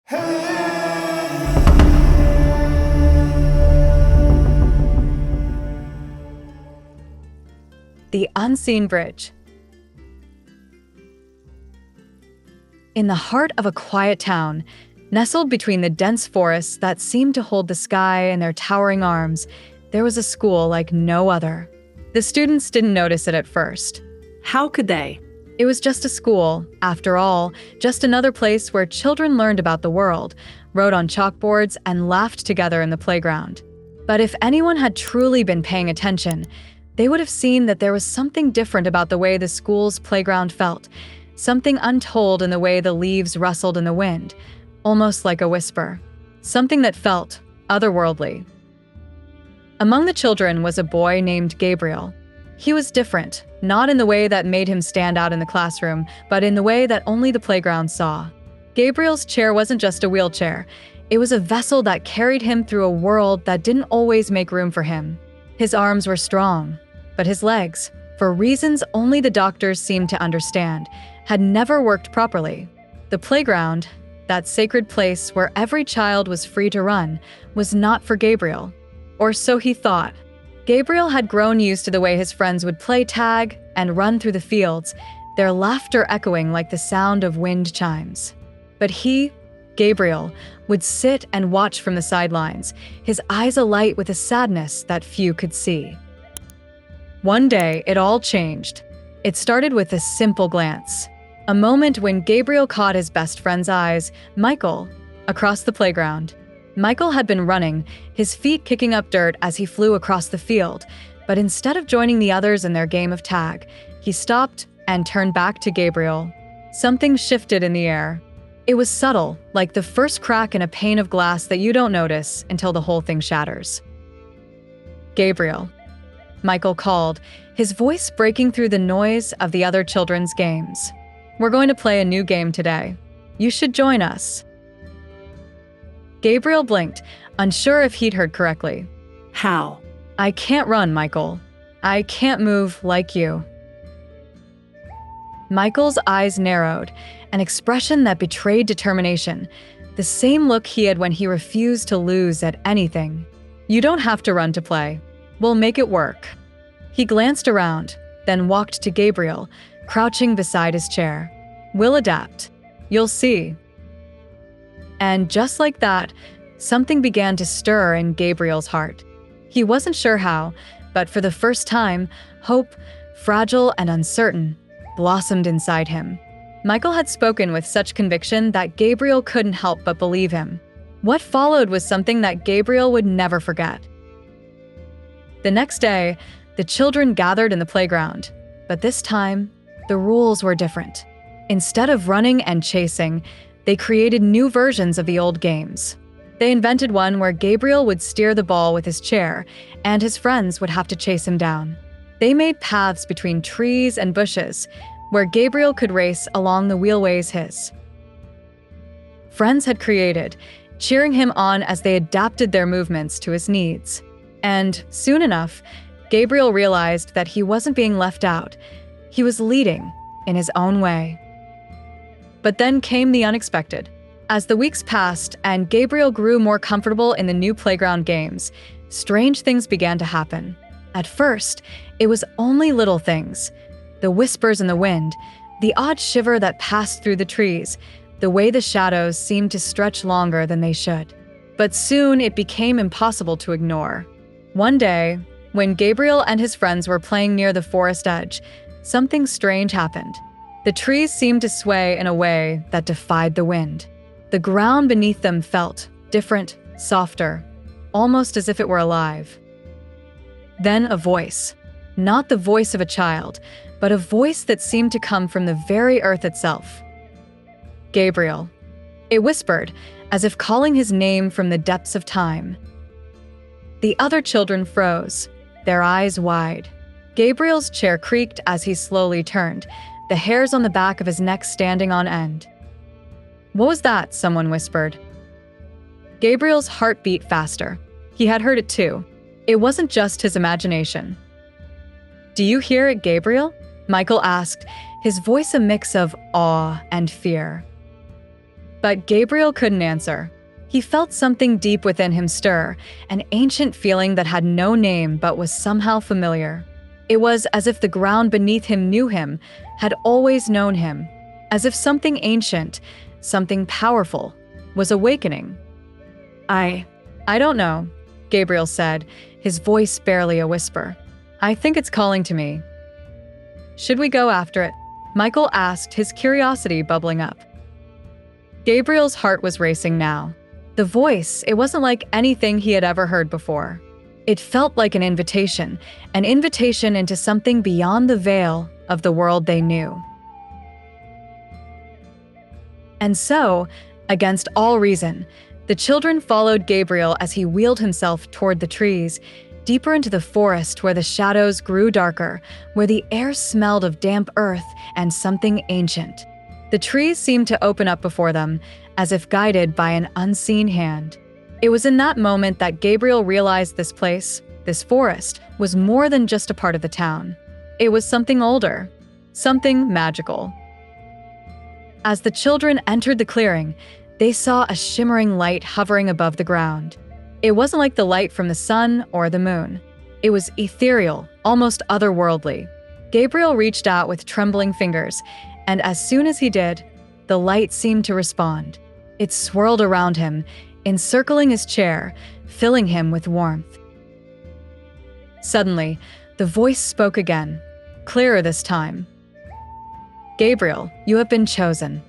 The Unseen Bridge. In the heart of a quiet town, nestled between the dense forests that seemed to hold the sky in their towering arms, there was a school like no other. The students didn't notice it at first. How could they? It was just a school, after all, just another place where children learned about the world, wrote on chalkboards, and laughed together in the playground. But if anyone had truly been paying attention, they would have seen that there was something different about the way the school's playground felt, something untold in the way the leaves rustled in the wind, almost like a whisper, something that felt otherworldly. Among the children was a boy named Gabriel. He was different, not in the way that made him stand out in the classroom, but in the way that only the playground saw. Gabriel's chair wasn't just a wheelchair. It was a vessel that carried him through a world that didn't always make room for him. His arms were strong, but his legs, for reasons only the doctors seemed to understand, had never worked properly. The playground, that sacred place where every child was free to run, was not for Gabriel. Or so he thought. Gabriel had grown used to the way his friends would play tag and run through the fields, their laughter echoing like the sound of wind chimes. But he, Gabriel, would sit and watch from the sidelines, his eyes alight with a sadness that few could see. One day, it all changed. It started with a simple glance. A moment when Gabriel caught his best friend's eyes, Michael, across the playground. Michael had been running, his feet kicking up dirt as he flew across the field, but instead of joining the others in their game of tag, he stopped and turned back to Gabriel. Something shifted in the air. It was subtle, like the first crack in a pane of glass that you don't notice until the whole thing shatters. "Gabriel," Michael called, his voice breaking through the noise of the other children's games. "We're going to play a new game today. You should join us." Gabriel blinked, unsure if he'd heard correctly. How? "I can't run, Michael. I can't move like you." Michael's eyes narrowed, an expression that betrayed determination, the same look he had when he refused to lose at anything. "You don't have to run to play. We'll make it work." He glanced around, then walked to Gabriel, crouching beside his chair. "We'll adapt. You'll see." And just like that, something began to stir in Gabriel's heart. He wasn't sure how, but for the first time, hope, fragile and uncertain, blossomed inside him. Michael had spoken with such conviction that Gabriel couldn't help but believe him. What followed was something that Gabriel would never forget. The next day, the children gathered in the playground, but this time, the rules were different. Instead of running and chasing, they created new versions of the old games. They invented one where Gabriel would steer the ball with his chair, and his friends would have to chase him down. They made paths between trees and bushes, where Gabriel could race along the wheelways his friends had created, cheering him on as they adapted their movements to his needs. And soon enough, Gabriel realized that he wasn't being left out. He was leading in his own way. But then came the unexpected. As the weeks passed and Gabriel grew more comfortable in the new playground games, strange things began to happen. At first, it was only little things. The whispers in the wind, the odd shiver that passed through the trees, the way the shadows seemed to stretch longer than they should. But soon it became impossible to ignore. One day, when Gabriel and his friends were playing near the forest edge, something strange happened. The trees seemed to sway in a way that defied the wind. The ground beneath them felt different, softer, almost as if it were alive. Then a voice. Not the voice of a child, but a voice that seemed to come from the very earth itself. "Gabriel." It whispered, as if calling his name from the depths of time. The other children froze, their eyes wide. Gabriel's chair creaked as he slowly turned, the hairs on the back of his neck standing on end. "What was that?" someone whispered. Gabriel's heart beat faster. He had heard it too. It wasn't just his imagination. "Do you hear it, Gabriel?" Michael asked, his voice a mix of awe and fear. But Gabriel couldn't answer. He felt something deep within him stir, an ancient feeling that had no name but was somehow familiar. It was as if the ground beneath him knew him, had always known him, as if something ancient, something powerful, was awakening. I don't know, Gabriel said, his voice barely a whisper. I think it's calling to me. Should we go after it? Michael asked, his curiosity bubbling up. Gabriel's heart was racing now. The voice, it wasn't like anything he had ever heard before. It felt like an invitation into something beyond the veil of the world they knew. And so, against all reason, the children followed Gabriel as he wheeled himself toward the trees, deeper into the forest where the shadows grew darker, where the air smelled of damp earth and something ancient. The trees seemed to open up before them, as if guided by an unseen hand. It was in that moment that Gabriel realized this place, this forest, was more than just a part of the town. It was something older, something magical. As the children entered the clearing, they saw a shimmering light hovering above the ground. It wasn't like the light from the sun or the moon. It was ethereal, almost otherworldly. Gabriel reached out with trembling fingers, and as soon as he did, the light seemed to respond. It swirled around him, encircling his chair, filling him with warmth. Suddenly, the voice spoke again, clearer this time. Gabriel, you have been chosen.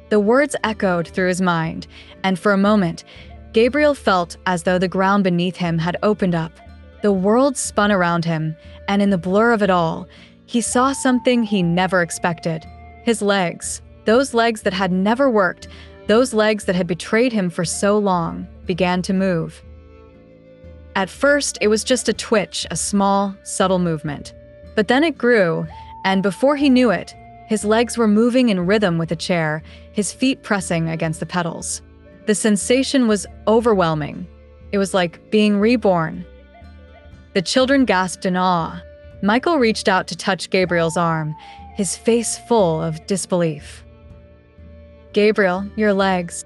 The words echoed through his mind, and for a moment, Gabriel felt as though the ground beneath him had opened up. The world spun around him, and in the blur of it all, he saw something he never expected. His legs, those legs that had never worked, those legs that had betrayed him for so long, began to move. At first, it was just a twitch, a small, subtle movement. But then it grew, and before he knew it, his legs were moving in rhythm with the chair, his feet pressing against the pedals. The sensation was overwhelming. It was like being reborn. The children gasped in awe. Michael reached out to touch Gabriel's arm, his face full of disbelief. Gabriel, your legs.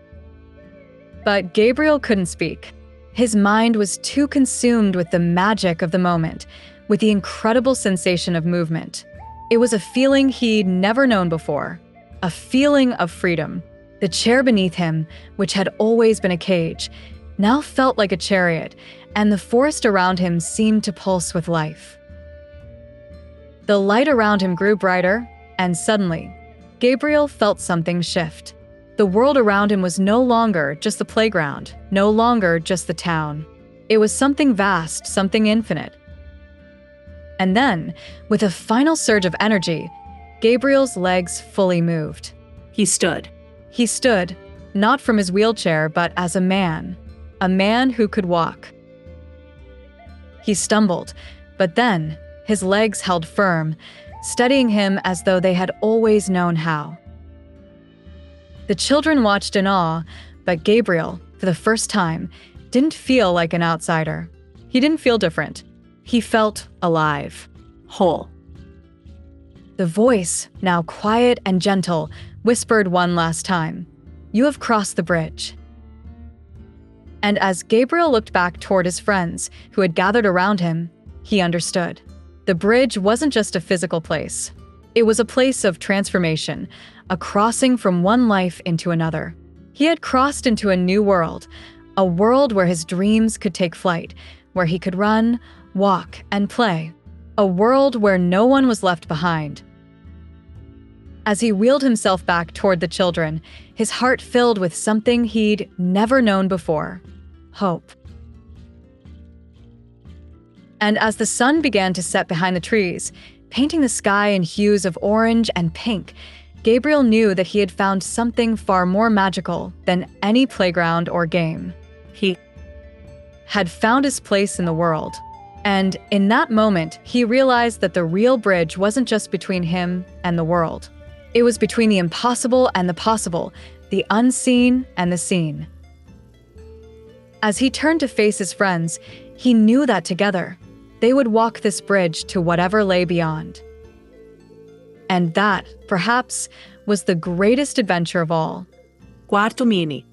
But Gabriel couldn't speak. His mind was too consumed with the magic of the moment, with the incredible sensation of movement. It was a feeling he'd never known before, a feeling of freedom. The chair beneath him, which had always been a cage, now felt like a chariot, and the forest around him seemed to pulse with life. The light around him grew brighter, and suddenly, Gabriel felt something shift. The world around him was no longer just the playground, no longer just the town. It was something vast, something infinite. And then, with a final surge of energy, Gabriel's legs fully moved. He stood. He stood, not from his wheelchair, but as a man who could walk. He stumbled, but then his legs held firm, steadying him as though they had always known how. The children watched in awe, but Gabriel, for the first time, didn't feel like an outsider. He didn't feel different. He felt alive, whole. The voice, now quiet and gentle, whispered one last time, "You have crossed the bridge." And as Gabriel looked back toward his friends, who had gathered around him, he understood. The bridge wasn't just a physical place. It was a place of transformation, a crossing from one life into another. He had crossed into a new world, a world where his dreams could take flight, where he could run, walk, and play, a world where no one was left behind. As he wheeled himself back toward the children, his heart filled with something he'd never known before: hope. And as the sun began to set behind the trees, painting the sky in hues of orange and pink, Gabriel knew that he had found something far more magical than any playground or game. He had found his place in the world. And in that moment, he realized that the real bridge wasn't just between him and the world. It was between the impossible and the possible, the unseen and the seen. As he turned to face his friends, he knew that together, they would walk this bridge to whatever lay beyond. And that, perhaps, was the greatest adventure of all. Quarto mini.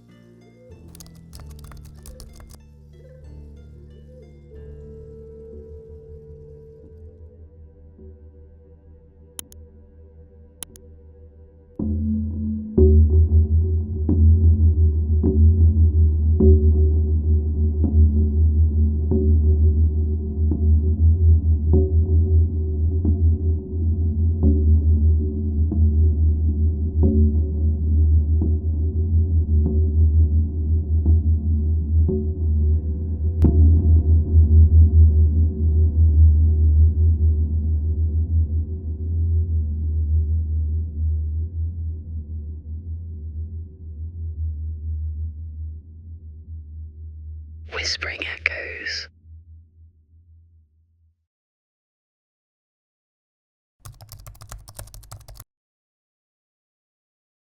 Whispering echoes.